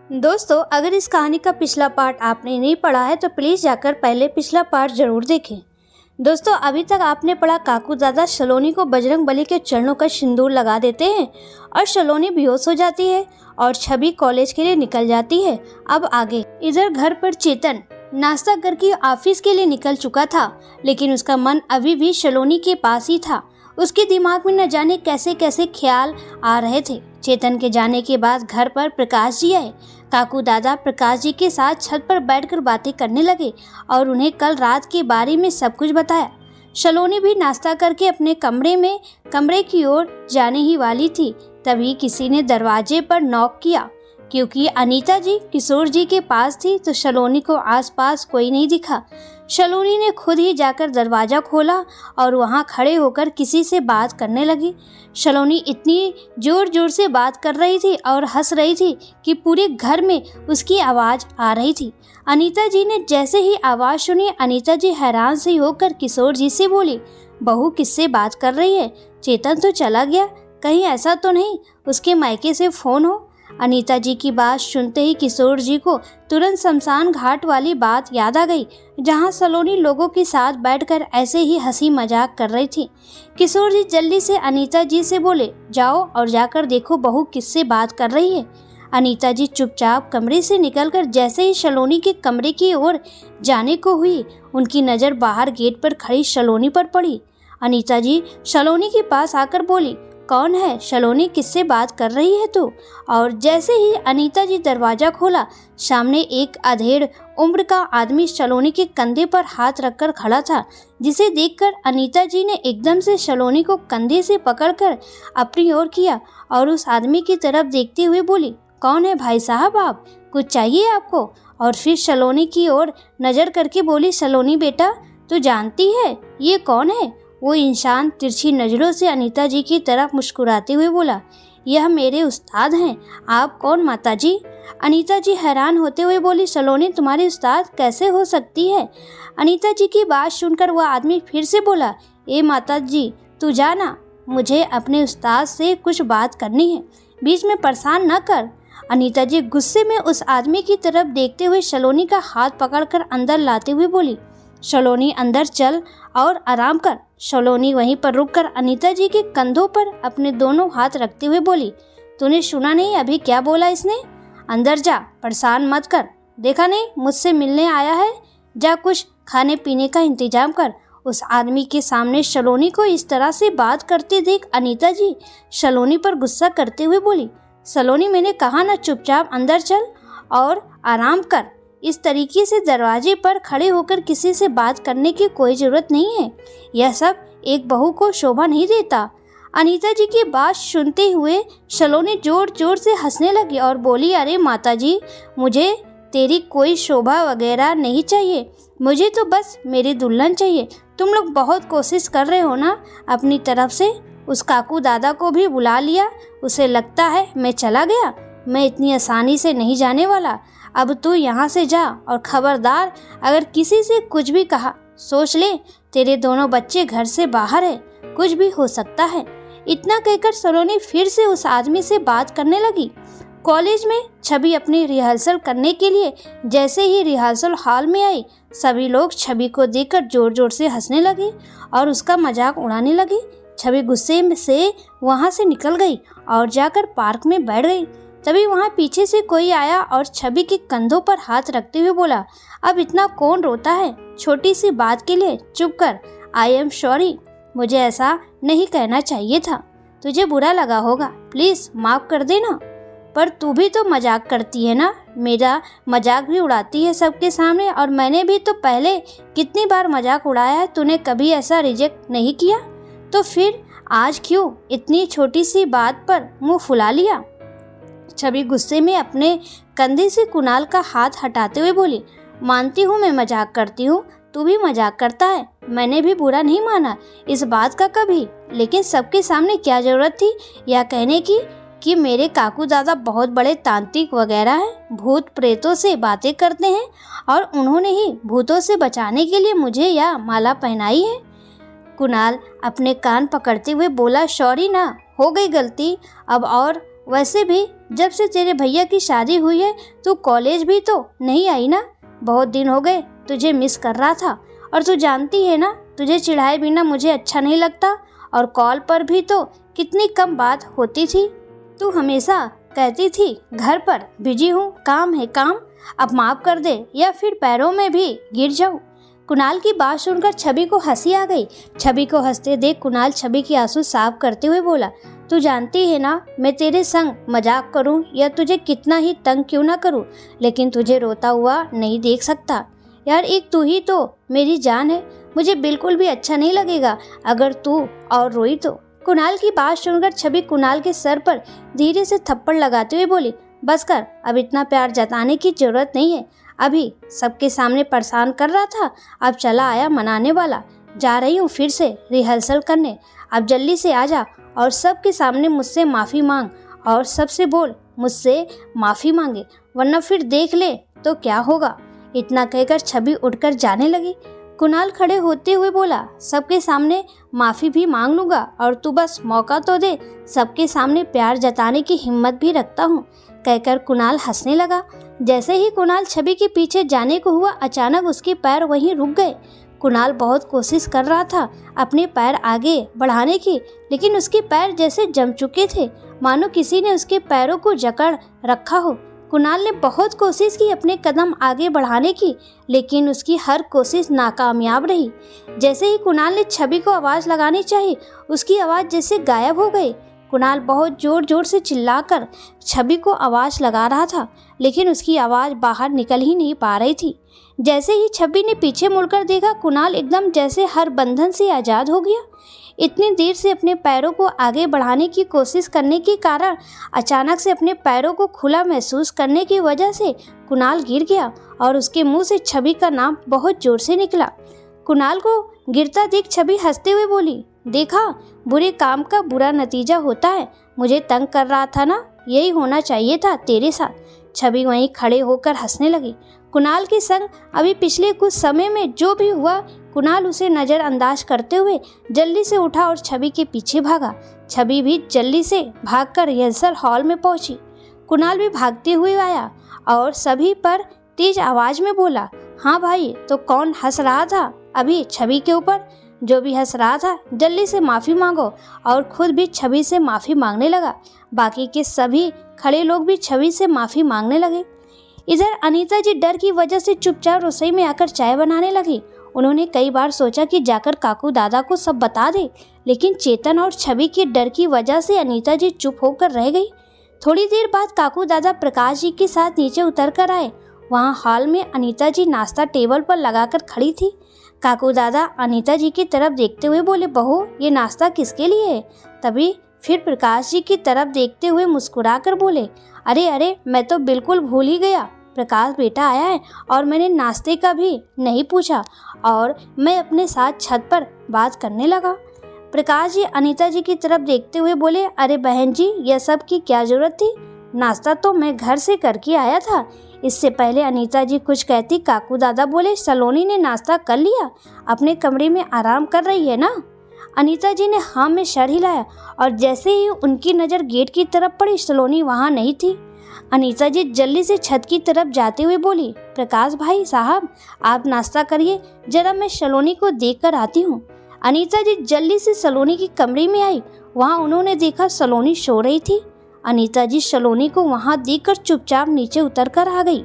दोस्तों, अगर इस कहानी का पिछला पार्ट आपने नहीं पढ़ा है तो प्लीज़ जाकर पहले पिछला पार्ट ज़रूर देखें। दोस्तों, अभी तक आपने पढ़ा काकू दादा सलोनी को बजरंग बली के चरणों का सिंदूर लगा देते हैं और सलोनी बेहोश हो जाती है और छवि कॉलेज के लिए निकल जाती है। अब आगे इधर घर पर चेतन नाश्ता करके ऑफिस के लिए निकल चुका था, लेकिन उसका मन अभी भी सलोनी के पास ही था। उसके दिमाग में न जाने कैसे कैसे ख्याल आ रहे थे। चेतन के जाने के बाद घर पर प्रकाश जी आए। काकू दादा प्रकाश जी के साथ छत पर बैठकर बातें करने लगे और उन्हें कल रात के बारे में सब कुछ बताया। सलोनी भी नाश्ता करके अपने कमरे की ओर जाने ही वाली थी, तभी किसी ने दरवाजे पर नॉक किया। क्योंकि अनीता जी किशोर जी के पास थी तो सलोनी को आसपास कोई नहीं दिखा। सलोनी ने खुद ही जाकर दरवाज़ा खोला और वहां खड़े होकर किसी से बात करने लगी। सलोनी इतनी जोर जोर से बात कर रही थी और हंस रही थी कि पूरे घर में उसकी आवाज़ आ रही थी। अनीता जी ने जैसे ही आवाज़ सुनी, अनीता जी हैरान सी होकर किशोर जी से बोली, बहू किससे बात कर रही है? चेतन तो चला गया, कहीं ऐसा तो नहीं उसके मायके से फ़ोन हो? अनीता जी की बात सुनते ही किशोर जी को तुरंत शमशान घाट वाली बात याद आ गई, जहां सलोनी लोगों के साथ बैठकर ऐसे ही हंसी मजाक कर रही थी। किशोर जी जल्दी से अनीता जी से बोले, जाओ और जाकर देखो बहू किससे बात कर रही है। अनीता जी चुपचाप कमरे से निकलकर जैसे ही सलोनी के कमरे की ओर जाने को हुई, उनकी नज़र बाहर गेट पर खड़ी सलोनी पर पड़ी। अनीता जी सलोनी के पास आकर बोली, कौन है सलोनी, किससे बात कर रही है तू? और जैसे ही अनीता जी दरवाज़ा खोला, सामने एक अधेड़ उम्र का आदमी सलोनी के कंधे पर हाथ रखकर खड़ा था, जिसे देखकर अनीता जी ने एकदम से सलोनी को कंधे से पकड़कर अपनी ओर किया और उस आदमी की तरफ देखते हुए बोली, कौन है भाई साहब आप, कुछ चाहिए आपको? और फिर सलोनी की ओर नज़र करके बोली, सलोनी बेटा तू जानती है ये कौन है? वो इंसान तिरछी नज़रों से अनीता जी की तरफ मुस्कुराते हुए बोला, यह मेरे उस्ताद हैं। आप कौन माताजी? अनीता जी हैरान होते हुए बोली, सलोनी तुम्हारी उस्ताद कैसे हो सकती है? अनीता जी की बात सुनकर वह आदमी फिर से बोला, ए माताजी तू जाना, मुझे अपने उस्ताद से कुछ बात करनी है, बीच में परेशान न कर। अनीता जी गुस्से में उस आदमी की तरफ देखते हुए सलोनी का हाथ पकड़कर अंदर लाते हुए बोली, सलोनी अंदर चल और आराम कर। सलोनी वहीं पर रुककर अनीता जी के कंधों पर अपने दोनों हाथ रखते हुए बोली, तूने सुना नहीं अभी क्या बोला इसने? अंदर जा, परेशान मत कर, देखा नहीं मुझसे मिलने आया है, जा कुछ खाने पीने का इंतजाम कर। उस आदमी के सामने सलोनी को इस तरह से बात करते देख अनीता जी सलोनी पर गुस्सा करते हुए बोली, सलोनी मैंने कहा ना चुपचाप अंदर चल और आराम कर। इस तरीके से दरवाजे पर खड़े होकर किसी से बात करने की कोई ज़रूरत नहीं है, यह सब एक बहू को शोभा नहीं देता। अनीता जी की बात सुनते हुए सलोनी जोर जोर से हंसने लगी और बोली, अरे माताजी मुझे तेरी कोई शोभा वगैरह नहीं चाहिए, मुझे तो बस मेरी दुल्हन चाहिए। तुम लोग बहुत कोशिश कर रहे हो ना अपनी तरफ से, उस काकू दादा को भी बुला लिया, उसे लगता है मैं चला गया, मैं इतनी आसानी से नहीं जाने वाला। अब तू यहाँ से जा और खबरदार अगर किसी से कुछ भी कहा, सोच ले तेरे दोनों बच्चे घर से बाहर है, कुछ भी हो सकता है। इतना कहकर सलोनी फिर से उस आदमी से बात करने लगी। कॉलेज में छवि अपनी रिहर्सल करने के लिए जैसे ही रिहर्सल हॉल में आई, सभी लोग छवि को देखकर जोर जोर से हंसने लगे और उसका मजाक उड़ाने लगे। छवि गुस्से से वहाँ से निकल गई और जाकर पार्क में बैठ गई। तभी वहाँ पीछे से कोई आया और छवि के कंधों पर हाथ रखते हुए बोला, अब इतना कौन रोता है, छोटी सी बात के लिए चुप कर। आई एम सॉरी, मुझे ऐसा नहीं कहना चाहिए था, तुझे बुरा लगा होगा, प्लीज़ माफ़ कर देना। पर तू भी तो मजाक करती है ना, मेरा मजाक भी उड़ाती है सबके सामने, और मैंने भी तो पहले कितनी बार मजाक उड़ाया है, तूने कभी ऐसा रिजेक्ट नहीं किया, तो फिर आज क्यों इतनी छोटी सी बात पर मुँह फुला लिया? छवि गुस्से में अपने कंधे से कुणाल का हाथ हटाते हुए बोली, मानती हूँ मैं मजाक करती हूँ, तू भी मजाक करता है, मैंने भी बुरा नहीं माना इस बात का कभी, लेकिन सबके सामने क्या ज़रूरत थी यह कहने की कि मेरे काकू दादा बहुत बड़े तांत्रिक वगैरह हैं, भूत प्रेतों से बातें करते हैं और उन्होंने ही भूतों से बचाने के लिए मुझे यह माला पहनाई है। कुणाल अपने कान पकड़ते हुए बोला, सॉरी ना, हो गई गलती, अब और वैसे भी जब से तेरे भैया की शादी हुई है तू कॉलेज भी तो नहीं आई ना। बहुत दिन हो गए, तुझे मिस कर रहा था। और तू जानती है ना, तुझे चिढ़ाए बिना मुझे अच्छा नहीं लगता। और कॉल पर भी तो कितनी कम बात होती थी। तू हमेशा कहती थी घर पर बिजी हूँ, काम है काम, अब माफ़ कर दे या फिर पैरों में भी गिर जाऊँ। कुणाल की बात सुनकर छवि को हंसी आ गई। छवि को हंसते देख कुणाल छवि की आंसू साफ करते हुए बोला, तू जानती है ना मैं तेरे संग मजाक करूं या तुझे कितना ही तंग क्यों ना करूं, लेकिन तुझे रोता हुआ नहीं देख सकता। यार एक तू ही तो मेरी जान है, मुझे बिल्कुल भी अच्छा नहीं लगेगा अगर तू और रोई तो। कुणाल की बात सुनकर छवि कुणाल के सर पर धीरे से थप्पड़ लगाते हुए बोली, बस कर, अब इतना प्यार जताने की जरूरत नहीं है। अभी सबके सामने परेशान कर रहा था, अब चला आया मनाने वाला। जा रही हूँ फिर से रिहर्सल करने, अब जल्दी से आ जा और सबके सामने मुझसे माफ़ी मांग और सबसे बोल मुझसे माफ़ी मांगे, वरना फिर देख ले तो क्या होगा। इतना कहकर छवि उठकर जाने लगी। कुणाल खड़े होते हुए बोला, सबके सामने माफ़ी भी मांग लूँगा और तू बस मौका तो दे, सबके सामने प्यार जताने की हिम्मत भी रखता हूँ। कहकर कुणाल हंसने लगा। जैसे ही कुणाल छवि के पीछे जाने को हुआ, अचानक उसके पैर वहीं रुक गए। कुणाल बहुत कोशिश कर रहा था अपने पैर आगे बढ़ाने की, लेकिन उसके पैर जैसे जम चुके थे, मानो किसी ने उसके पैरों को जकड़ रखा हो। कुणाल ने बहुत कोशिश की अपने कदम आगे बढ़ाने की, लेकिन उसकी हर कोशिश नाकामयाब रही। जैसे ही कुणाल ने छवि को आवाज़ लगानी चाहिए, उसकी आवाज़ जैसे गायब हो गई। कुणाल बहुत जोर जोर से चिल्लाकर छवि को आवाज़ लगा रहा था, लेकिन उसकी आवाज़ बाहर निकल ही नहीं पा रही थी। जैसे ही छवि ने पीछे मुड़कर देखा, कुणाल एकदम जैसे हर बंधन से आज़ाद हो गया। इतनी देर से अपने पैरों को आगे बढ़ाने की कोशिश करने के कारण अचानक से अपने पैरों को खुला महसूस करने की वजह से कुणाल गिर गया और उसके मुंह से छवि का नाम बहुत जोर से निकला। कुणाल को गिरता देख छवि हंसते हुए बोली, देखा, बुरे काम का बुरा नतीजा होता है। मुझे तंग कर रहा था ना, यही होना चाहिए था तेरे साथ। छवि वहीं खड़े होकर हंसने लगी। कुणाल के संग अभी पिछले कुछ समय में जो भी हुआ, कुणाल उसे नज़रअंदाज करते हुए जल्दी से उठा और छवि के पीछे भागा। छवि भी जल्दी से भागकर रिहर्सल हॉल में पहुंची। कुणाल भी भागते हुए आया और सभी पर तेज आवाज़ में बोला, हाँ भाई, तो कौन हंस रहा था अभी छवि के ऊपर? जो भी हंस रहा था जल्दी से माफ़ी मांगो। और खुद भी छवि से माफ़ी मांगने लगा। बाकी के सभी खड़े लोग भी छवि से माफ़ी मांगने लगे। इधर अनीता जी डर की वजह से चुपचाप रसोई में आकर चाय बनाने लगी। उन्होंने कई बार सोचा कि जाकर काकू दादा को सब बता दे, लेकिन चेतन और छवि के डर की वजह से अनीता जी चुप होकर रह गई। थोड़ी देर बाद काकू दादा प्रकाश जी के साथ नीचे उतर कर आए। वहाँ हॉल में अनीता जी नाश्ता टेबल पर लगाकर खड़ी थी। काकू दादा अनीता जी की तरफ देखते हुए बोले, बहू, ये नाश्ता किसके लिए है? तभी फिर प्रकाश जी की तरफ देखते हुए मुस्कुरा कर बोले, अरे अरे, मैं तो बिल्कुल भूल ही गया, प्रकाश बेटा आया है और मैंने नाश्ते का भी नहीं पूछा और मैं अपने साथ छत पर बात करने लगा। प्रकाश जी अनीता जी की तरफ देखते हुए बोले, अरे बहन जी, यह सब की क्या जरूरत थी? नाश्ता तो मैं घर से करके आया था। इससे पहले अनीता जी कुछ कहती, काकू दादा बोले, सलोनी ने नाश्ता कर लिया, अपने कमरे में आराम कर रही है ना? अनीता जी ने हाँ में सर हिलाया और जैसे ही उनकी नज़र गेट की तरफ पड़ी, सलोनी वहाँ नहीं थी। अनीता जी जल्दी से छत की तरफ जाते हुए बोली, प्रकाश भाई साहब, आप नाश्ता करिए, जरा मैं सलोनी को देख कर आती हूँ। अनीता जी जल्दी से सलोनी के कमरे में आई। वहाँ उन्होंने देखा सलोनी सो रही थी। अनीता जी सलोनी को वहाँ देखकर चुपचाप नीचे उतर कर आ गई।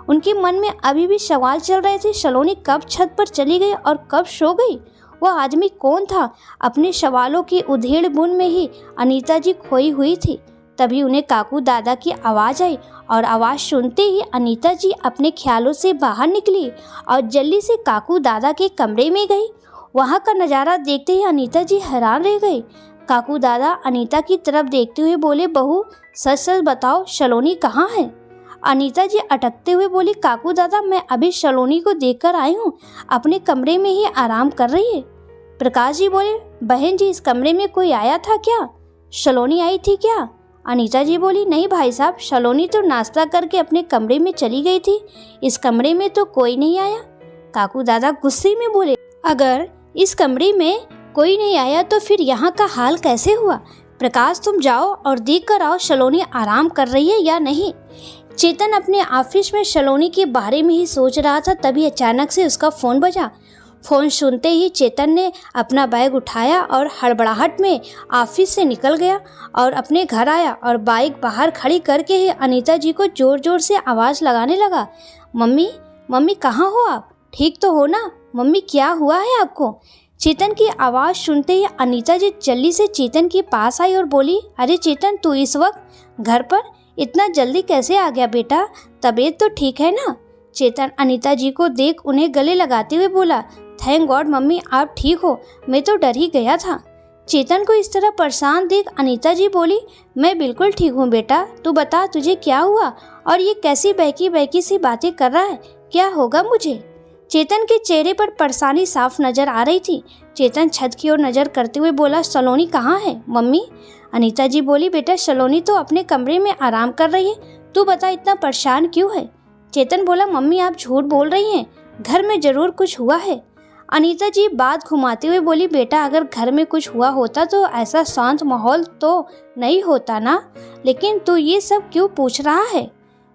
उनके मन में अभी भी सवाल चल रहे थे, सलोनी कब छत पर चली गई और कब सो गई? वह आदमी कौन था? अपने सवालों की उधेड़-बुन में ही अनीता जी खोई हुई थी। तभी उन्हें काकू दादा की आवाज़ आई और आवाज़ सुनते ही अनीता जी अपने ख्यालों से बाहर निकली और जल्दी से काकू दादा के कमरे में गई। वहाँ का नज़ारा देखते ही अनीता जी हैरान रह गई। काकू दादा अनीता की तरफ देखते हुए बोले, बहू, सच सच बताओ, सलोनी कहाँ है? अनीता जी अटकते हुए बोली, काकू दादा, मैं अभी सलोनी को देखकर आई हूँ, अपने कमरे में ही आराम कर रही है। प्रकाश जी बोले, बहन जी, इस कमरे में कोई आया था क्या? सलोनी आई थी क्या? अनीता जी बोली, नहीं भाई साहब, सलोनी तो नाश्ता करके अपने कमरे में चली गई थी, इस कमरे में तो कोई नहीं आया। काकू दादा गुस्से में बोले, अगर इस कमरे में कोई नहीं आया तो फिर यहाँ का हाल कैसे हुआ? प्रकाश तुम जाओ और देख कर आओ सलोनी आराम कर रही है या नहीं। चेतन अपने ऑफिस में सलोनी के बारे में ही सोच रहा था, तभी अचानक से उसका फ़ोन बजा। फ़ोन सुनते ही चेतन ने अपना बैग उठाया और हड़बड़ाहट में ऑफिस से निकल गया और अपने घर आया और बाइक बाहर खड़ी करके ही अनीता जी को ज़ोर ज़ोर से आवाज़ लगाने लगा। मम्मी, मम्मी कहाँ हो आप? ठीक तो हो ना? मम्मी क्या हुआ है आपको? चेतन की आवाज़ सुनते ही अनीता जी जल्दी से चेतन के पास आई और बोली, अरे चेतन, तू इस वक्त घर पर? इतना जल्दी कैसे आ गया बेटा? तबीयत तो ठीक है ना? चेतन अनीता जी को देख उन्हें गले लगाते हुए बोला, थैंक गॉड मम्मी, आप ठीक हो, मैं तो डर ही गया था। चेतन को इस तरह परेशान देख अनीता जी बोली, मैं बिल्कुल ठीक हूँ बेटा, तू बता तुझे क्या हुआ और ये कैसी बहकी बहकी सी बातें कर रहा है, क्या होगा मुझे? चेतन के चेहरे पर परेशानी साफ नजर आ रही थी। चेतन छत की ओर नजर करते हुए बोला, सलोनी कहाँ है मम्मी? अनीता जी बोली, बेटा सलोनी तो अपने कमरे में आराम कर रही है, तू बता इतना परेशान क्यों है? चेतन बोला, मम्मी आप झूठ बोल रही हैं, घर में ज़रूर कुछ हुआ है। अनीता जी बात घुमाते हुए बोली, बेटा अगर घर में कुछ हुआ होता तो ऐसा शांत माहौल तो नहीं होता ना, लेकिन तू ये सब क्यों पूछ रहा है?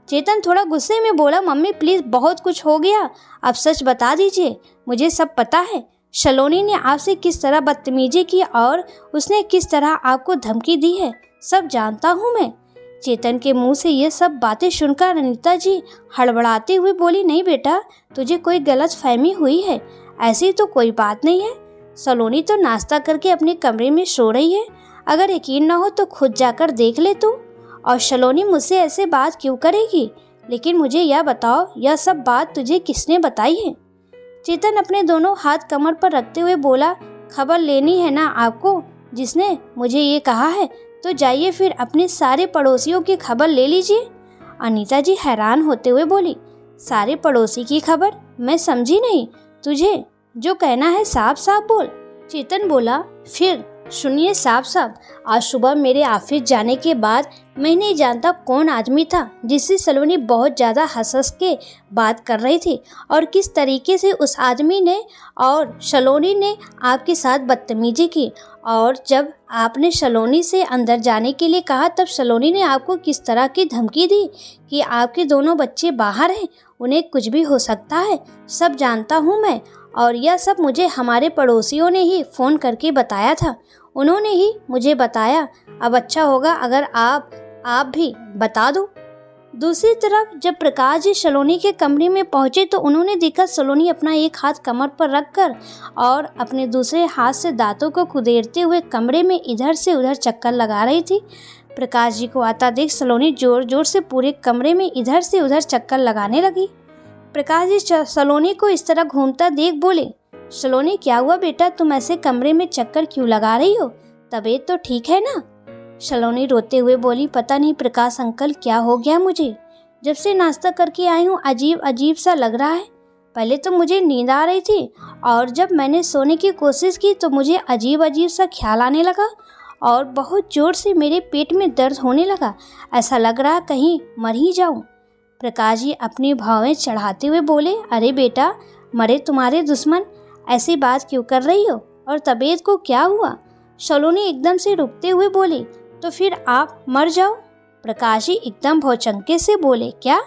चेतन थोड़ा गुस्से में बोला, मम्मी प्लीज़ बहुत कुछ हो गया, अब सच बता दीजिए, मुझे सब पता है। सलोनी ने आपसे किस तरह बदतमीजी की और उसने किस तरह आपको धमकी दी है, सब जानता हूँ मैं। चेतन के मुंह से ये सब बातें सुनकर अनीता जी हड़बड़ाते हुए बोली, नहीं बेटा, तुझे कोई गलत फहमी हुई है, ऐसी तो कोई बात नहीं है। सलोनी तो नाश्ता करके अपने कमरे में सो रही है, अगर यकीन ना हो तो खुद जाकर देख ले तू। और सलोनी मुझसे ऐसे बात क्यों करेगी? लेकिन मुझे यह बताओ, यह सब बात तुझे किसने बताई है? चेतन अपने दोनों हाथ कमर पर रखते हुए बोला, खबर लेनी है ना आपको, जिसने मुझे ये कहा है, तो जाइए फिर अपने सारे पड़ोसियों की खबर ले लीजिए। अनीता जी हैरान होते हुए बोली, सारे पड़ोसी की खबर? मैं समझी नहीं, तुझे जो कहना है साफ साफ बोल। चेतन बोला, फिर सुनिए साफ साफ, आज सुबह मेरे ऑफिस जाने के बाद मैं नहीं जानता कौन आदमी था जिससे सलोनी बहुत ज़्यादा हंस के बात कर रही थी और किस तरीके से उस आदमी ने और सलोनी ने आपके साथ बदतमीजी की, और जब आपने सलोनी से अंदर जाने के लिए कहा तब सलोनी ने आपको किस तरह की धमकी दी कि आपके दोनों बच्चे बाहर हैं, उन्हें कुछ भी हो सकता है, सब जानता हूँ मैं। और यह सब मुझे हमारे पड़ोसियों ने ही फ़ोन करके बताया था, उन्होंने ही मुझे बताया। अब अच्छा होगा अगर आप भी बता दो। दूसरी तरफ जब प्रकाश जी सलोनी के कमरे में पहुंचे तो उन्होंने देखा सलोनी अपना एक हाथ कमर पर रखकर और अपने दूसरे हाथ से दांतों को खुदेरते हुए कमरे में इधर से उधर चक्कर लगा रही थी। प्रकाश जी को आता देख सलोनी जोर जोर से पूरे कमरे में इधर से उधर चक्कर लगाने लगी। प्रकाश जी सलोनी को इस तरह घूमता देख बोले, सलोनी क्या हुआ बेटा, तुम ऐसे कमरे में चक्कर क्यों लगा रही हो, तबीयत तो ठीक है ना? सलोनी रोते हुए बोली, पता नहीं प्रकाश अंकल क्या हो गया मुझे, जब से नाश्ता करके आई हूँ अजीब अजीब सा लग रहा है। पहले तो मुझे नींद आ रही थी और जब मैंने सोने की कोशिश की तो मुझे अजीब अजीब सा ख्याल आने लगा और बहुत ज़ोर से मेरे पेट में दर्द होने लगा, ऐसा लग रहा कहीं मर ही जाऊँ। प्रकाश जी अपनी भावें चढ़ाते हुए बोले, अरे बेटा, मरे तुम्हारे दुश्मन, ऐसी बात क्यों कर रही हो और तबीयत को क्या हुआ? सलोनी एकदम से रुकते हुए बोली, तो फिर आप मर जाओ। प्रकाश जी एकदम भौचक्के से बोले, क्या?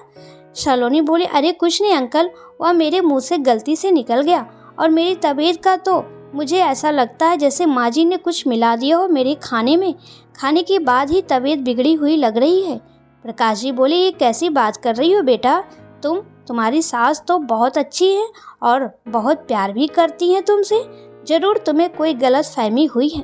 सलोनी बोले, अरे कुछ नहीं अंकल, वह मेरे मुंह से गलती से निकल गया और मेरी तबीयत का तो मुझे ऐसा लगता है जैसे माँ जी ने कुछ मिला दिया हो मेरे खाने में, खाने के बाद ही तबीयत बिगड़ी हुई लग रही है। प्रकाश जी बोले, ये कैसी बात कर रही हो बेटा, तुम्हारी सास तो बहुत अच्छी है और बहुत प्यार भी करती हैं तुमसे, जरूर तुम्हें कोई गलत फहमी हुई है।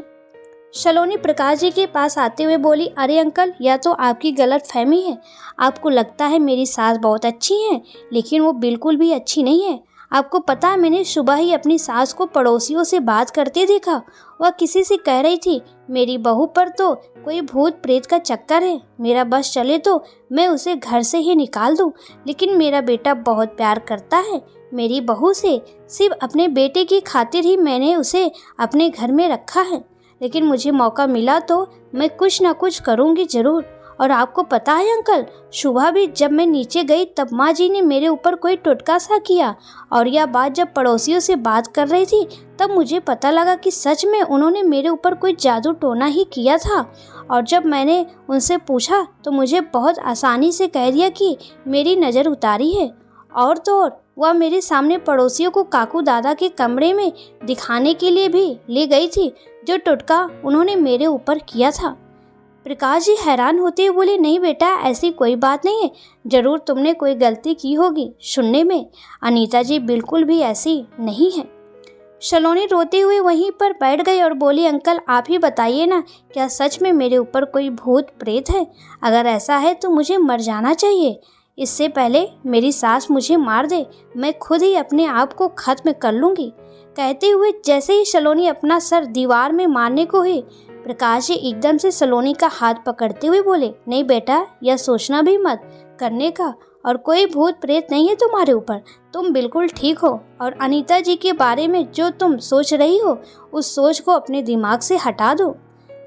सलोनी प्रकाश जी के पास आते हुए बोली, अरे अंकल, यह तो आपकी गलत फहमी है, आपको लगता है मेरी सास बहुत अच्छी है, लेकिन वो बिल्कुल भी अच्छी नहीं है। आपको पता है, मैंने सुबह ही अपनी सास को पड़ोसियों से बात करते देखा, वह किसी से कह रही थी मेरी बहू पर तो कोई भूत प्रेत का चक्कर है, मेरा बस चले तो मैं उसे घर से ही निकाल दूं, लेकिन मेरा बेटा बहुत प्यार करता है मेरी बहू से, सिर्फ अपने बेटे की खातिर ही मैंने उसे अपने घर में रखा है, लेकिन मुझे मौका मिला तो मैं कुछ ना कुछ करूँगी ज़रूर, और आपको पता है अंकल, सुबह भी जब मैं नीचे गई तब माँ जी ने मेरे ऊपर कोई टोटका सा किया, और यह बात जब पड़ोसियों से बात कर रही थी तब मुझे पता लगा कि सच में उन्होंने मेरे ऊपर कोई जादू टोना ही किया था। और जब मैंने उनसे पूछा तो मुझे बहुत आसानी से कह दिया कि मेरी नज़र उतारी है। और तो और वह मेरे सामने पड़ोसियों को काकू दादा के कमरे में दिखाने के लिए भी ले गई थी, जो टोटका उन्होंने मेरे ऊपर किया था। प्रकाश जी हैरान होते हुए बोले, नहीं बेटा, ऐसी कोई बात नहीं है, जरूर तुमने कोई गलती की होगी सुनने में। अनीता जी बिल्कुल भी ऐसी नहीं है। सलोनी रोते हुए वहीं पर बैठ गई और बोली, अंकल आप ही बताइए ना, क्या सच में मेरे ऊपर कोई भूत प्रेत है? अगर ऐसा है तो मुझे मर जाना चाहिए, इससे पहले मेरी सास मुझे मार दे, मैं खुद ही अपने आप को खत्म कर लूँगी। कहते हुए जैसे ही सलोनी अपना सर दीवार में मारने को हुई, प्रकाश जी एकदम से सलोनी का हाथ पकड़ते हुए बोले, नहीं बेटा, यह सोचना भी मत करने का, और कोई भूत प्रेत नहीं है तुम्हारे ऊपर, तुम बिल्कुल ठीक हो। और अनीता जी के बारे में जो तुम सोच रही हो, उस सोच को अपने दिमाग से हटा दो।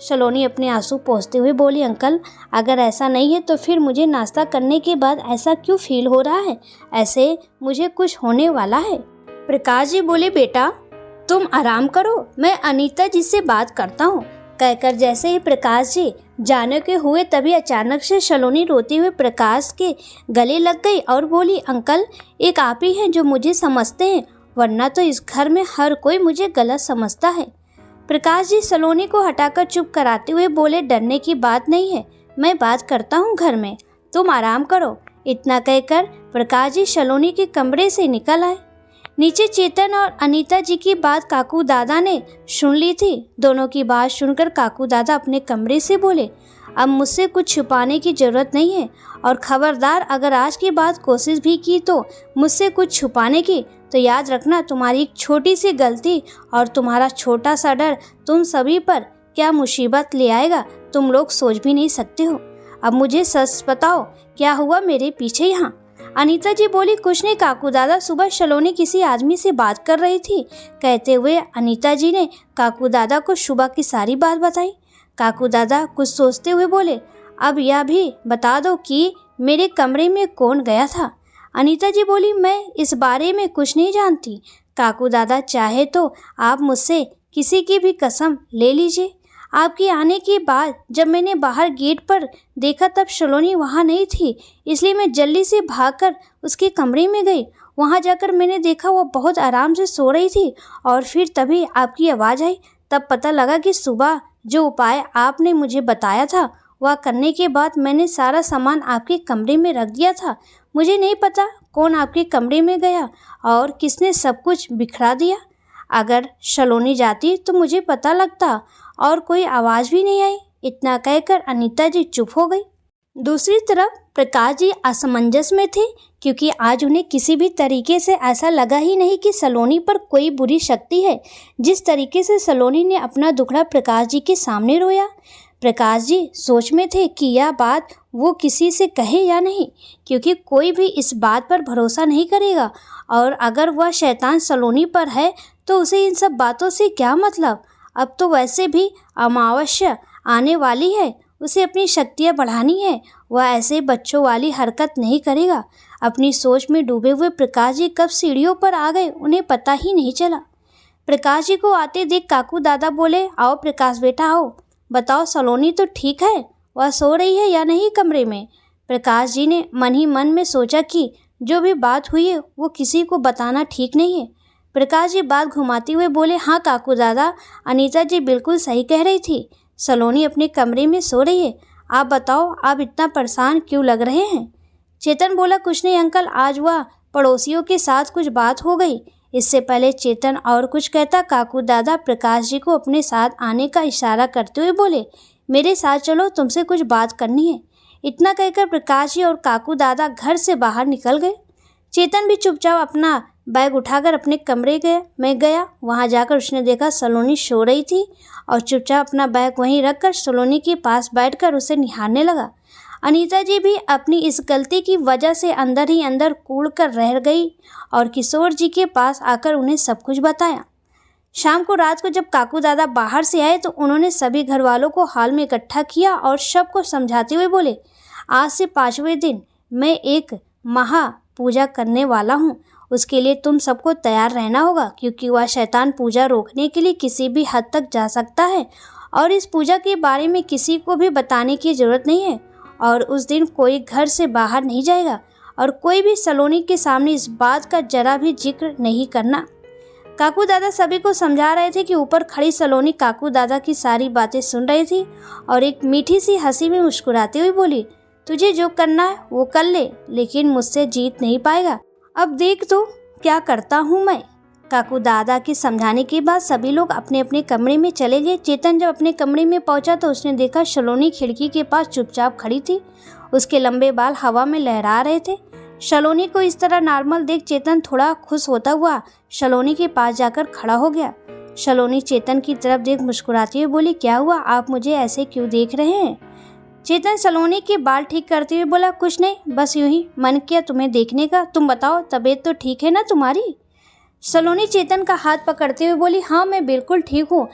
सलोनी अपने आंसू पोंछते हुए बोली, अंकल अगर ऐसा नहीं है तो फिर मुझे नाश्ता करने के बाद ऐसा क्यों फील हो रहा है, ऐसे मुझे कुछ होने वाला है। प्रकाश जी बोले, बेटा तुम आराम करो, मैं अनीता जी से बात करता हूँ। कहकर जैसे ही प्रकाश जी जाने के हुए तभी अचानक से सलोनी रोते हुए प्रकाश के गले लग गई और बोली, अंकल एक आप ही हैं जो मुझे समझते हैं, वरना तो इस घर में हर कोई मुझे गलत समझता है। प्रकाश जी सलोनी को हटाकर चुप कराते हुए बोले, डरने की बात नहीं है, मैं बात करता हूँ घर में, तुम आराम करो। इतना कहकर प्रकाश जी सलोनी के कमरे से निकल आए। नीचे चेतन और अनीता जी की बात काकू दादा ने सुन ली थी। दोनों की बात सुनकर काकू दादा अपने कमरे से बोले, अब मुझसे कुछ छुपाने की ज़रूरत नहीं है, और खबरदार अगर आज के बाद कोशिश भी की तो मुझसे कुछ छुपाने की, तो याद रखना तुम्हारी एक छोटी सी गलती और तुम्हारा छोटा सा डर तुम सभी पर क्या मुसीबत ले आएगा, तुम लोग सोच भी नहीं सकते हो। अब मुझे सच बताओ, क्या हुआ मेरे पीछे यहाँ? अनीता जी बोली, कुछ नहीं काकू दादा, सुबह सलोनी किसी आदमी से बात कर रही थी। कहते हुए अनीता जी ने काकू दादा को सुबह की सारी बात बताई। काकू दादा कुछ सोचते हुए बोले, अब यह भी बता दो कि मेरे कमरे में कौन गया था? अनीता जी बोली, मैं इस बारे में कुछ नहीं जानती। काकू दादा चाहे तो आप मुझसे किसी की भी कसम ले लीजिए। आपके आने के बाद जब मैंने बाहर गेट पर देखा तब सलोनी वहाँ नहीं थी, इसलिए मैं जल्दी से भागकर उसके कमरे में गई। वहाँ जाकर मैंने देखा वो बहुत आराम से सो रही थी, और फिर तभी आपकी आवाज़ आई। तब पता लगा कि सुबह जो उपाय आपने मुझे बताया था वह करने के बाद मैंने सारा सामान आपके कमरे में रख दिया था। मुझे नहीं पता कौन आपके कमरे में गया और किसने सब कुछ बिखरा दिया। अगर सलोनी जाती तो मुझे पता लगता, और कोई आवाज़ भी नहीं आई। इतना कहकर अनीता जी चुप हो गई। दूसरी तरफ प्रकाश जी असमंजस में थे, क्योंकि आज उन्हें किसी भी तरीके से ऐसा लगा ही नहीं कि सलोनी पर कोई बुरी शक्ति है। जिस तरीके से सलोनी ने अपना दुखड़ा प्रकाश जी के सामने रोया, प्रकाश जी सोच में थे कि यह बात वो किसी से कहे या नहीं, क्योंकि कोई भी इस बात पर भरोसा नहीं करेगा, और अगर वह शैतान सलोनी पर है तो उसे इन सब बातों से क्या मतलब। अब तो वैसे भी अमावस्या आने वाली है, उसे अपनी शक्तियाँ बढ़ानी है, वह ऐसे बच्चों वाली हरकत नहीं करेगा। अपनी सोच में डूबे हुए प्रकाश जी कब सीढ़ियों पर आ गए उन्हें पता ही नहीं चला। प्रकाश जी को आते देख काकू दादा बोले, आओ प्रकाश बेटा आओ, बताओ सलोनी तो ठीक है, वह सो रही है या नहीं कमरे में? प्रकाश जी ने मन ही मन में सोचा कि जो भी बात हुई है वो किसी को बताना ठीक नहीं है। प्रकाश जी बात घुमाते हुए बोले, हाँ काकू दादा, अनीता जी बिल्कुल सही कह रही थी, सलोनी अपने कमरे में सो रही है। आप बताओ, आप इतना परेशान क्यों लग रहे हैं? चेतन बोला, कुछ नहीं अंकल, आज वह पड़ोसियों के साथ कुछ बात हो गई। इससे पहले चेतन और कुछ कहता, काकू दादा प्रकाश जी को अपने साथ आने का इशारा करते हुए बोले, मेरे साथ चलो, तुमसे कुछ बात करनी है। इतना कहकर प्रकाश जी और काकू दादा घर से बाहर निकल गए। चेतन भी चुपचाप अपना बैग उठाकर अपने कमरे में गया। वहां जाकर उसने देखा सलोनी सो रही थी, और चुपचाप अपना बैग वहीं रखकर सलोनी के पास बैठकर उसे निहारने लगा। अनीता जी भी अपनी इस गलती की वजह से अंदर ही अंदर कूड़ कर रह गई, और किशोर जी के पास आकर उन्हें सब कुछ बताया। शाम को रात को जब काकू दादा बाहर से आए तो उन्होंने सभी घर वालों को हॉल में इकट्ठा किया और सबको समझाते हुए बोले, आज से 5वें दिन मैं एक महा पूजा करने वाला हूँ। उसके लिए तुम सबको तैयार रहना होगा, क्योंकि वह शैतान पूजा रोकने के लिए किसी भी हद तक जा सकता है और इस पूजा के बारे में किसी को भी बताने की ज़रूरत नहीं है। और उस दिन कोई घर से बाहर नहीं जाएगा और कोई भी सलोनी के सामने इस बात का जरा भी जिक्र नहीं करना। काकू दादा सभी को समझा रहे थे कि ऊपर खड़ी सलोनी काकू दादा की सारी बातें सुन रही थी और एक मीठी सी हंसी में मुस्कुराते हुए बोली, तुझे जो करना है वो कर ले, लेकिन मुझसे जीत नहीं पाएगा। अब देख तो क्या करता हूँ मैं। काकू दादा के समझाने के बाद सभी लोग अपने अपने कमरे में चले गए। चेतन जब अपने कमरे में पहुंचा तो उसने देखा सलोनी खिड़की के पास चुपचाप खड़ी थी। उसके लंबे बाल हवा में लहरा रहे थे। सलोनी को इस तरह नॉर्मल देख चेतन थोड़ा खुश होता हुआ सलोनी के पास जाकर खड़ा हो गया। सलोनी चेतन की तरफ देख मुस्कुराती हुई बोली, क्या हुआ, आप मुझे ऐसे क्यों देख रहे हैं? चेतन सलोनी के बाल ठीक करते हुए बोला, कुछ नहीं, बस यूं ही मन किया तुम्हें देखने का। तुम बताओ, तबीयत तो ठीक है ना तुम्हारी? सलोनी चेतन का हाथ पकड़ते हुए बोली, हाँ मैं बिल्कुल ठीक हूँ,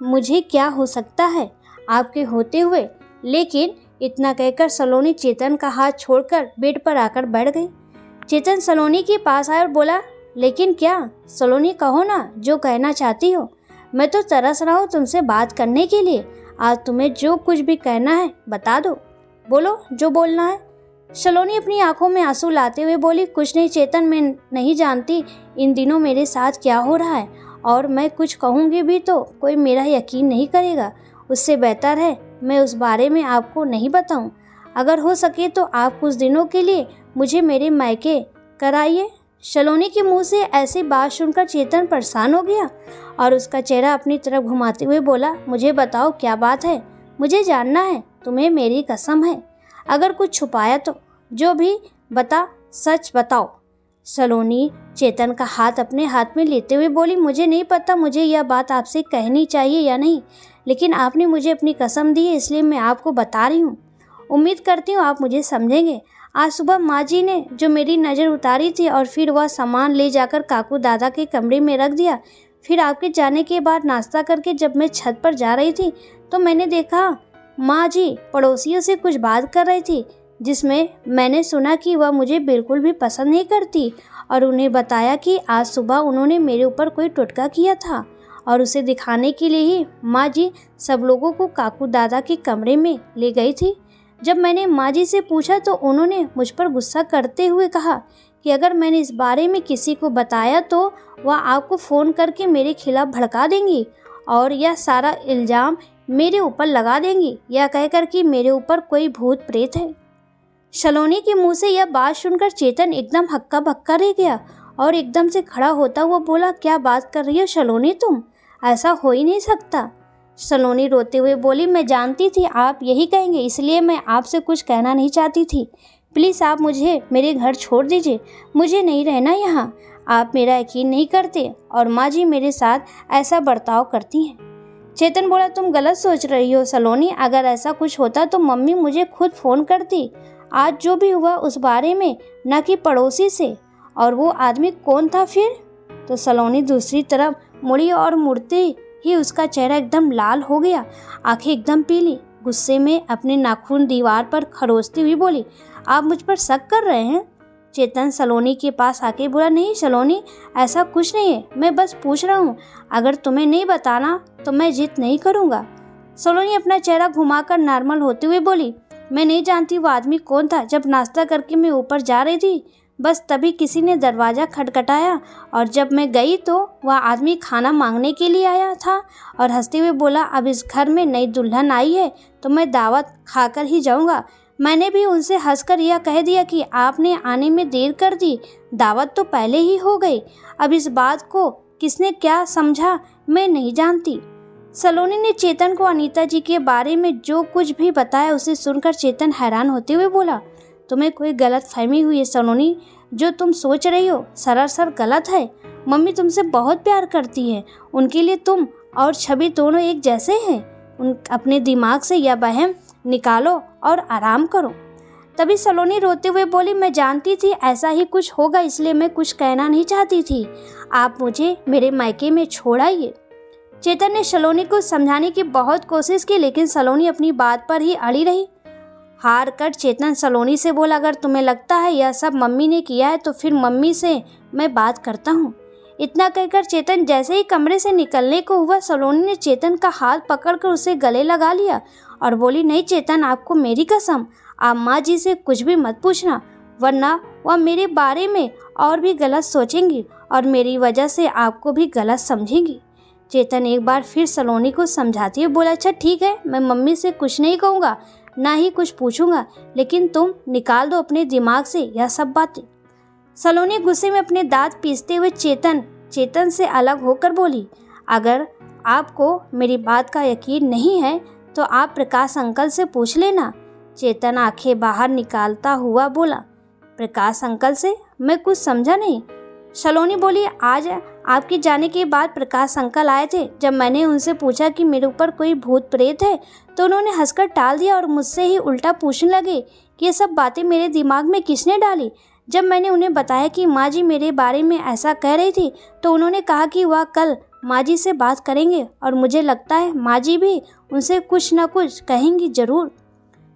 मुझे क्या हो सकता है आपके होते हुए। लेकिन इतना कहकर सलोनी चेतन का हाथ छोड़कर बेड पर आकर बैठ गई। चेतन सलोनी के पास आया और बोला, लेकिन क्या? सलोनी कहो ना जो कहना चाहती हो। मैं तो तरस रहा हूँ तुमसे बात करने के लिए। आज तुम्हें जो कुछ भी कहना है बता दो, बोलो जो बोलना है। सलोनी अपनी आंखों में आंसू लाते हुए बोली, कुछ नहीं चेतन, मैं नहीं जानती इन दिनों मेरे साथ क्या हो रहा है, और मैं कुछ कहूँगी भी तो कोई मेरा यकीन नहीं करेगा। उससे बेहतर है मैं उस बारे में आपको नहीं बताऊं। अगर हो सके तो आप कुछ दिनों के लिए मुझे मेरे मायके कराइए। सलोनी के मुंह से ऐसी बात सुनकर चेतन परेशान हो गया और उसका चेहरा अपनी तरफ घुमाते हुए बोला, मुझे बताओ क्या बात है, मुझे जानना है, तुम्हें मेरी कसम है। अगर कुछ छुपाया तो जो भी बता, सच बताओ। सलोनी चेतन का हाथ अपने हाथ में लेते हुए बोली, मुझे नहीं पता मुझे यह बात आपसे कहनी चाहिए या नहीं, लेकिन आपने मुझे अपनी कसम दी है इसलिए मैं आपको बता रही हूँ। उम्मीद करती हूँ आप मुझे समझेंगे। आज सुबह माँ जी ने जो मेरी नज़र उतारी थी और फिर वह सामान ले जाकर काकू दादा के कमरे में रख दिया, फिर आपके जाने के बाद नाश्ता करके जब मैं छत पर जा रही थी तो मैंने देखा माँ जी पड़ोसियों से कुछ बात कर रही थी, जिसमें मैंने सुना कि वह मुझे बिल्कुल भी पसंद नहीं करती और उन्हें बताया कि आज सुबह उन्होंने मेरे ऊपर कोई टोटका किया था और उसे दिखाने के लिए ही माँ जी सब लोगों को काकू दादा के कमरे में ले गई थी। जब मैंने माँ जी से पूछा तो उन्होंने मुझ पर गुस्सा करते हुए कहा कि अगर मैंने इस बारे में किसी को बताया तो वह आपको फ़ोन करके मेरे खिलाफ भड़का देंगी और यह सारा इल्ज़ाम मेरे ऊपर लगा देंगी, यह कहकर कि मेरे ऊपर कोई भूत प्रेत है। सलोनी के मुंह से यह बात सुनकर चेतन एकदम हक्का बक्का रह गया और एकदम से खड़ा होता हुआ बोला, क्या बात कर रही हो सलोनी तुम, ऐसा हो ही नहीं सकता। सलोनी रोते हुए बोली, मैं जानती थी आप यही कहेंगे, इसलिए मैं आपसे कुछ कहना नहीं चाहती थी। प्लीज़ आप मुझे मेरे घर छोड़ दीजिए, मुझे नहीं रहना यहाँ। आप मेरा यकीन नहीं करते और माँ जी मेरे साथ ऐसा बर्ताव करती हैं। चेतन बोला, तुम गलत सोच रही हो सलोनी, अगर ऐसा कुछ होता तो मम्मी मुझे खुद फ़ोन करती। आज जो भी हुआ उस बारे में, न कि पड़ोसी से। और वो आदमी कौन था फिर? तो सलोनी दूसरी तरफ मुड़ी और मुड़ते ही उसका चेहरा एकदम लाल हो गया, आंखें एकदम पीली। गुस्से में अपने नाखून दीवार पर खरोचती हुई बोली, आप मुझ पर शक कर रहे हैं? चेतन सलोनी के पास आके बोला, नहीं सलोनी, ऐसा कुछ नहीं है, मैं बस पूछ रहा हूँ। अगर तुम्हें नहीं बताना तो मैं जिद नहीं करूँगा। सलोनी अपना चेहरा घुमाकर नॉर्मल होते हुए बोली, मैं नहीं जानती वो आदमी कौन था। जब नाश्ता करके मैं ऊपर जा रही थी बस तभी किसी ने दरवाज़ा खटखटाया और जब मैं गई तो वह आदमी खाना मांगने के लिए आया था और हंसते हुए बोला, अब इस घर में नई दुल्हन आई है तो मैं दावत खाकर ही जाऊंगा। मैंने भी उनसे हंसकर यह कह दिया कि आपने आने में देर कर दी, दावत तो पहले ही हो गई। अब इस बात को किसने क्या समझा मैं नहीं जानती। सलोनी ने चेतन को अनीता जी के बारे में जो कुछ भी बताया उसे सुनकर चेतन हैरान होते हुए बोला, तुम्हें कोई गलत फहमी हुई है सलोनी, जो तुम सोच रही हो सरासर गलत है। मम्मी तुमसे बहुत प्यार करती है, उनके लिए तुम और छवि दोनों एक जैसे हैं। अपने दिमाग से यह वहम निकालो और आराम करो। तभी सलोनी रोते हुए बोली, मैं जानती थी ऐसा ही कुछ होगा, इसलिए मैं कुछ कहना नहीं चाहती थी। आप मुझे मेरे मायके में छोड़ आइए। चेतन ने सलोनी को समझाने की बहुत कोशिश की, लेकिन सलोनी अपनी बात पर ही अड़ी रही। हार कर चेतन सलोनी से बोला, अगर तुम्हें लगता है यह सब मम्मी ने किया है तो फिर मम्मी से मैं बात करता हूँ। इतना कहकर चेतन जैसे ही कमरे से निकलने को हुआ, सलोनी ने चेतन का हाथ पकड़कर उसे गले लगा लिया और बोली, नहीं चेतन, आपको मेरी कसम, आप माँ जी से कुछ भी मत पूछना, वरना वह मेरे बारे में और भी गलत सोचेंगी और मेरी वजह से आपको भी गलत समझेंगी। चेतन एक बार फिर सलोनी को समझाती हुए बोला, अच्छा ठीक है, मैं मम्मी से कुछ नहीं कहूँगा, ना ही कुछ पूछूंगा, लेकिन तुम निकाल दो अपने दिमाग से यह सब बातें। सलोनी गुस्से में अपने दांत पीसते हुए चेतन से अलग होकर बोली, अगर आपको मेरी बात का यकीन नहीं है तो आप प्रकाश अंकल से पूछ लेना। चेतन आंखें बाहर निकालता हुआ बोला, प्रकाश अंकल से? मैं कुछ समझा नहीं। सलोनी बोली, आज आपके जाने के बाद प्रकाश अंकल आए थे। जब मैंने उनसे पूछा कि मेरे ऊपर कोई भूत प्रेत है तो उन्होंने हंसकर टाल दिया और मुझसे ही उल्टा पूछने लगे कि ये सब बातें मेरे दिमाग में किसने डाली। जब मैंने उन्हें बताया कि माँ जी मेरे बारे में ऐसा कह रही थी तो उन्होंने कहा कि वह कल माँ जी से बात करेंगे और मुझे लगता है माँ जी भी उनसे कुछ न कुछ कहेंगी जरूर।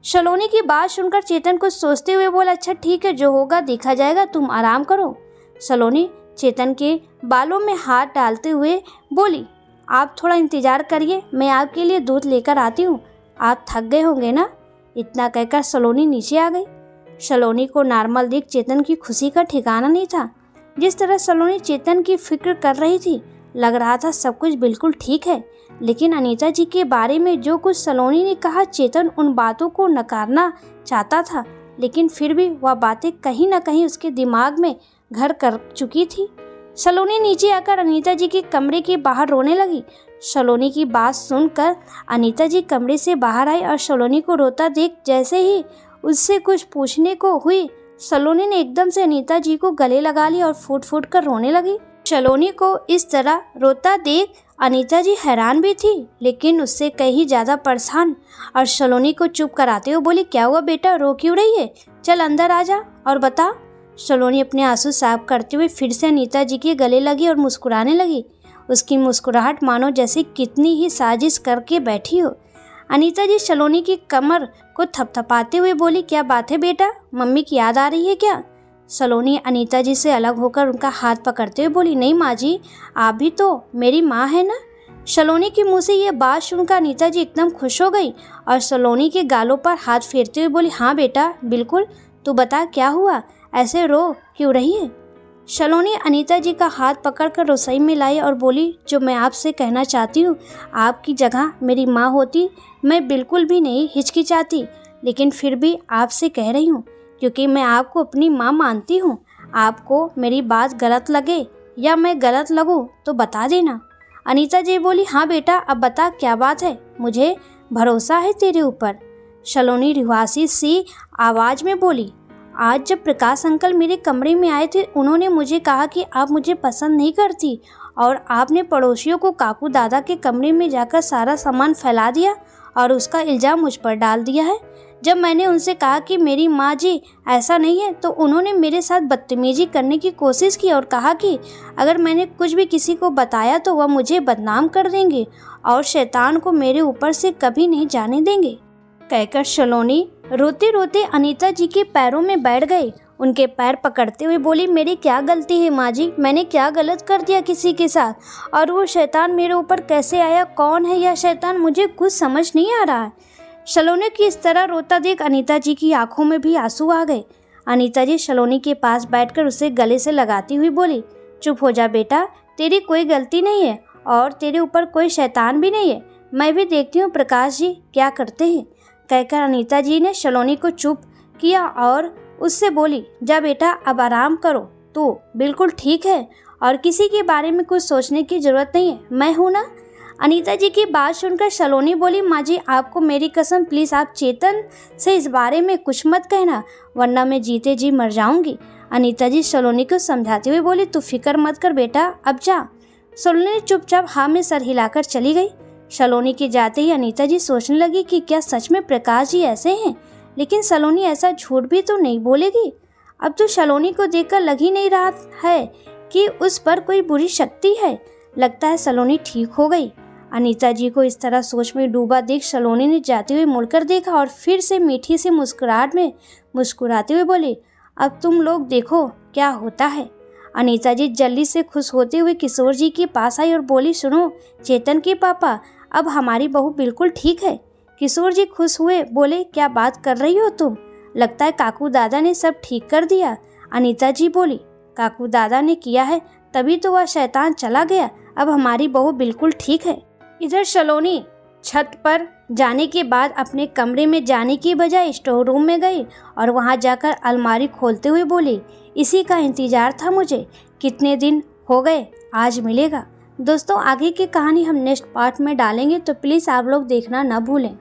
सलोनी की बात सुनकर चेतन कुछ सोचते हुए बोला, अच्छा ठीक है, जो होगा देखा जाएगा, तुम आराम करो। सलोनी चेतन के बालों में हाथ डालते हुए बोली, आप थोड़ा इंतजार करिए, मैं आपके लिए दूध लेकर आती हूँ, आप थक गए होंगे ना। इतना कहकर सलोनी नीचे आ गई। सलोनी को नॉर्मल देख चेतन की खुशी का ठिकाना नहीं था। जिस तरह सलोनी चेतन की फिक्र कर रही थी, लग रहा था सब कुछ बिल्कुल ठीक है, लेकिन अनीता जी के बारे में जो कुछ सलोनी ने कहा, चेतन उन बातों को नकारना चाहता था, लेकिन फिर भी वह बातें कहीं न कहीं उसके दिमाग में घर कर चुकी थी। सलोनी नीचे आकर अनीता जी के कमरे के बाहर रोने लगी। सलोनी की बात सुनकर अनीता जी कमरे से बाहर आई और सलोनी को रोता देख जैसे ही उससे कुछ पूछने को हुई, सलोनी ने एकदम से अनीता जी को गले लगा लिया और फूट फूट कर रोने लगी। सलोनी को इस तरह रोता देख अनीता जी हैरान भी थी, लेकिन उससे कहीं ज़्यादा परेशान, और सलोनी को चुप कराते हुए बोली, क्या हुआ बेटा, रो क्यों रही है? चल अंदर आ जा और बता। सलोनी अपने आंसू साफ करते हुए फिर से अनीता जी के गले लगी और मुस्कुराने लगी। उसकी मुस्कुराहट मानो जैसे कितनी ही साजिश करके बैठी हो। अनीता जी सलोनी की कमर को थपथपाते हुए बोली, क्या बात है बेटा, मम्मी की याद आ रही है क्या? सलोनी अनीता जी से अलग होकर उनका हाथ पकड़ते हुए बोली, नहीं माँ जी, आप भी तो मेरी माँ है ना। सलोनी के मुंह से ये बात सुनकर अनीता जी एकदम खुश हो गई और सलोनी के गालों पर हाथ फेरते हुए बोली, हाँ बेटा बिल्कुल, तू बता क्या हुआ, ऐसे रो क्यों रही है? सलोनी अनीता जी का हाथ पकड़कर रसोई में लाई और बोली, जो मैं आपसे कहना चाहती हूँ, आपकी जगह मेरी माँ होती मैं बिल्कुल भी नहीं हिचकिचाती, लेकिन फिर भी आपसे कह रही हूँ क्योंकि मैं आपको अपनी माँ मानती हूँ। आपको मेरी बात गलत लगे या मैं गलत लगूँ तो बता देना। अनीता जी बोली, हाँ बेटा अब बता क्या बात है, मुझे भरोसा है तेरे ऊपर। सलोनी रिवासी सी आवाज़ में बोली, आज जब प्रकाश अंकल मेरे कमरे में आए थे, उन्होंने मुझे कहा कि आप मुझे पसंद नहीं करती और आपने पड़ोसियों को काकू दादा के कमरे में जाकर सारा सामान फैला दिया और उसका इल्ज़ाम मुझ पर डाल दिया है। जब मैंने उनसे कहा कि मेरी माँ जी ऐसा नहीं है तो उन्होंने मेरे साथ बदतमीजी करने की कोशिश की और कहा कि अगर मैंने कुछ भी किसी को बताया तो वह मुझे बदनाम कर देंगे और शैतान को मेरे ऊपर से कभी नहीं जाने देंगे। कहकर सलोनी रोते रोते अनीता जी के पैरों में बैठ गई। उनके पैर पकड़ते हुए बोली, मेरी क्या गलती है माँ जी, मैंने क्या गलत कर दिया किसी के साथ, और वो शैतान मेरे ऊपर कैसे आया, कौन है यह शैतान, मुझे कुछ समझ नहीं आ रहा है। सलोनी की इस तरह रोता देख अनीता जी की आंखों में भी आंसू आ गए। अनीता जी सलोनी के पास बैठकर उसे गले से लगाती हुई बोली, चुप हो जा बेटा, तेरी कोई गलती नहीं है और तेरे ऊपर कोई शैतान भी नहीं है, मैं भी देखती हूँ प्रकाश जी क्या करते हैं। कहकर अनीता जी ने सलोनी को चुप किया और उससे बोली, जा बेटा अब आराम करो, तू बिल्कुल ठीक है और किसी के बारे में कुछ सोचने की ज़रूरत नहीं है, मैं हूँ ना। अनीता जी की बात सुनकर सलोनी बोली, माँ जी आपको मेरी कसम, प्लीज़ आप चेतन से इस बारे में कुछ मत कहना वरना मैं जीते जी मर जाऊंगी। अनीता जी सलोनी को समझाते हुए बोली, तू फिक्र मत कर बेटा, अब जा। सलोनी चुपचाप हाँ में सर हिलाकर चली गई। सलोनी के जाते ही अनीता जी सोचने लगी कि क्या सच में प्रकाश जी ऐसे हैं लेकिन सलोनी ऐसा झूठ भी तो नहीं बोलेगी। अब तो सलोनी को देखकर लग ही नहीं रहा है कि उस पर कोई बुरी शक्ति है। लगता है सलोनी ठीक हो गई। अनीता जी को इस तरह सोच में डूबा देख सलोनी ने जाते हुए मुड़कर देखा और फिर से मीठी सी मुस्कुराहट में मुस्कुराते हुए बोली, अब तुम लोग देखो क्या होता है। अनीता जी जल्दी से खुश होते हुए किशोर जी के पास आई और बोली, सुनो चेतन के पापा, अब हमारी बहू बिल्कुल ठीक है। किशोर जी खुश हुए, बोले, क्या बात कर रही हो तुम? लगता है काकू दादा ने सब ठीक कर दिया। अनीता जी बोली, काकू दादा ने किया है तभी तो वह शैतान चला गया। अब हमारी बहू बिल्कुल ठीक है। इधर सलोनी छत पर जाने के बाद अपने कमरे में जाने की बजाय स्टोर रूम में गई और वहां जाकर अलमारी खोलते हुए बोली, इसी का इंतजार था मुझे, कितने दिन हो गए, आज मिलेगा। दोस्तों आगे की कहानी हम नेक्स्ट पार्ट में डालेंगे, तो प्लीज़ आप लोग देखना ना भूलें।